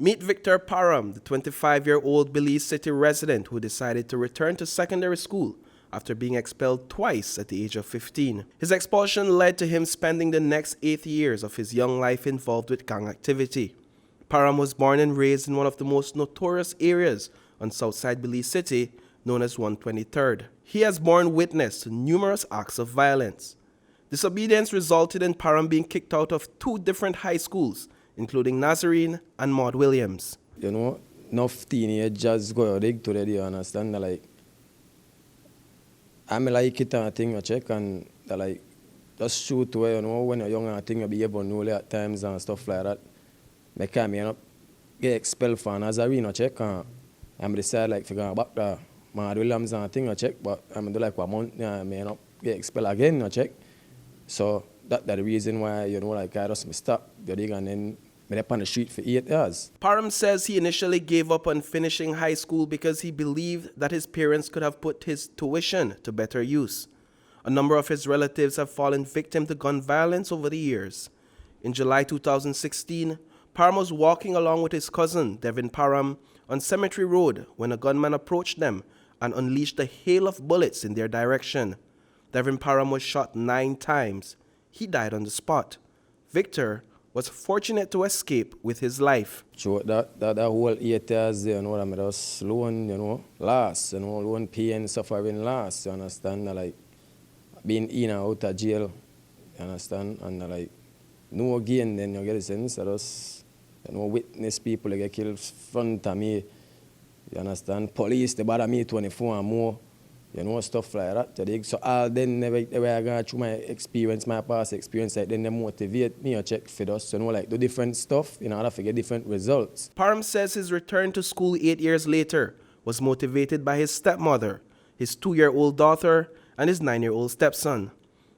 Meet Victor Parham, the 25-year-old Belize City resident who decided to return to secondary school after being expelled twice at the age of 15. His expulsion led to him spending the next 8 years of his young life involved with gang activity. Parham was born and raised in one of the most notorious areas on Southside Belize City, known as 123rd. He has borne witness to numerous acts of violence. Disobedience resulted in Parham being kicked out of 2 different high schools, including Nazarene and Maud Williams. You know, enough teenagers go dig to you understand? Like, I'm like it and I think I check and like, just shoot where, you know, when you're young I think you'll be able to know at times and stuff like that. Make me end up get expelled for Nazarene I check and I'm decide like figure back to Maud Williams and I think I check, but I'm do like 1 month I may end up get expelled again I check. So that's the reason why, you know, like I just stop the dig and then I'm up on the street for 8 years. Parham says he initially gave up on finishing high school because he believed that his parents could have put his tuition to better use. A number of his relatives have fallen victim to gun violence over the years. In July 2016, Parham was walking along with his cousin, Devin Parham, on Cemetery Road when a gunman approached them and unleashed a hail of bullets in their direction. Devin Parham was shot 9 times. He died on the spot. Victor was fortunate to escape with his life. So that whole 8 years, you know, I'm just alone, you know, last, you know, alone pain, suffering last, you understand? Like, being in and out of jail, you understand? And like, no gain, then you get a sense, I just, you know, witness people get killed in front of me, you understand? Police, they bother me 24 and more. You know, stuff like that. So all then never I go through my experience, my past experience, like then they motivate me or check for us, you know, like do different stuff in order to get different results. Parham says his return to school 8 years later was motivated by his stepmother, his 2-year-old daughter, and his 9-year-old stepson.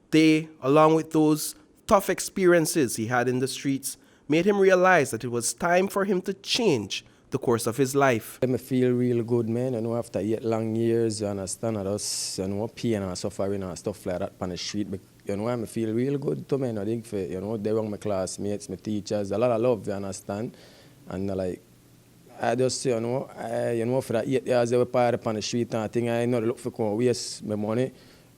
They, along with those tough experiences he had in the streets, made him realize that it was time for him to change the course of his life. I feel real good, man. You know, after 8 long years, you understand, I just, you know, pain and suffering and stuff like that on the street. But, you know, I feel real good to me. I think, for, you know, they were my classmates, my teachers, a lot of love, you understand. And, like, I just, you know, for that 8 years, I was part up on the street, and I think I know look for can waste my money.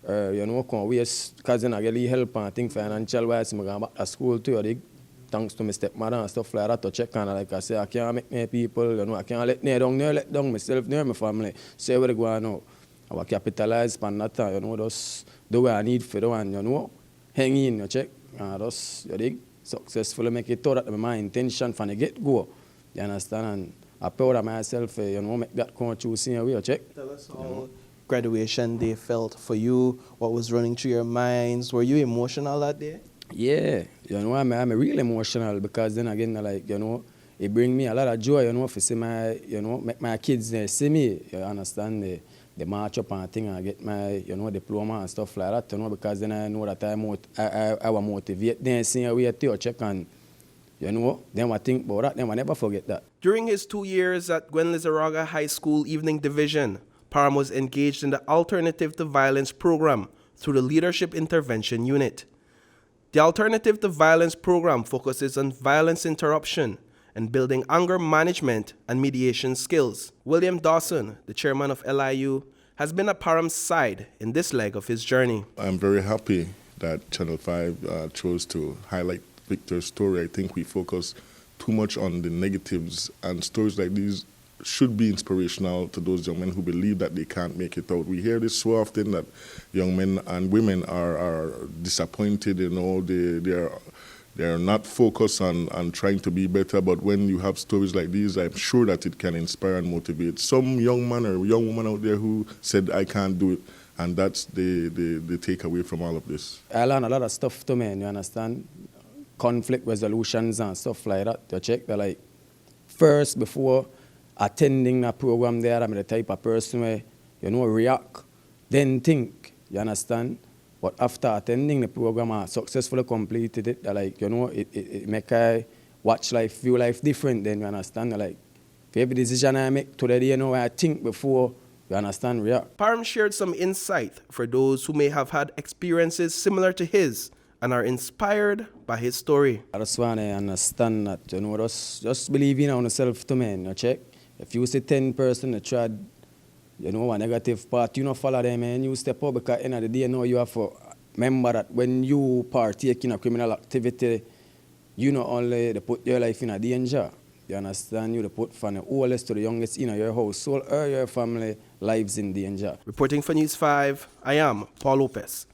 You know, can waste, because I get help, and I think financial wise, I'm going back to school too, I think. Thanks to my stepmother and stuff like that to check on. Like I say, I can't make no people, you know, I can't let down myself, my family. Say where they go now. I will capitalize on that, you know, just do what I need for the one, you know. Hang in, you check, and just, you dig, successfully make it thought that my intention from the get-go, you understand, and I'm proud of myself, you know, make that come through same way, you check. Tell us how graduation day felt for you, what was running through your minds, were you emotional that day? Yeah, you know, I'm really emotional because then again, like, you know, it brings me a lot of joy, you know, to see my, you know, make my kids see me, you understand, they march up and thing and get my, you know, diploma and stuff like that, you know, because then I know that I will motivate them, see a way to check and, you know, then I think about that, then I never forget that. During his 2 years at Gwen Lizarraga High School Evening Division, Parham was engaged in the Alternative to Violence program through the Leadership Intervention Unit. The Alternative to Violence program focuses on violence interruption and building anger management and mediation skills. William Dawson, the chairman of LIU, has been at Parham's side in this leg of his journey. I'm very happy that Channel 5 chose to highlight Victor's story. I think we focus too much on the negatives, and stories like these should be inspirational to those young men who believe that they can't make it out. We hear this so often that young men and women are disappointed, you know, they're not focused on trying to be better, but when you have stories like these, I'm sure that it can inspire and motivate some young man or young woman out there who said, I can't do it, and that's the takeaway from all of this. I learned a lot of stuff too, man, you understand? Conflict resolutions and stuff like that, to check that, like, first, before attending a program there, I'm the type of person where, you know, react, then think, you understand? But after attending the program, I successfully completed it, like, you know, it make I watch life, view life different then, you understand? Like, for every decision I make today, you know, I think before, you understand, react. Parham shared some insight for those who may have had experiences similar to his and are inspired by his story. I just want to understand that, just believe in yourself to man, check. If you see 10 person that tried, a negative part, follow them, man. You step up because at the end of the day, you have to remember that when you partake in a criminal activity, not only they put your life in a danger, you understand? You put from the oldest to the youngest in your household or your family lives in danger. Reporting for News 5, I am Paul Lopez.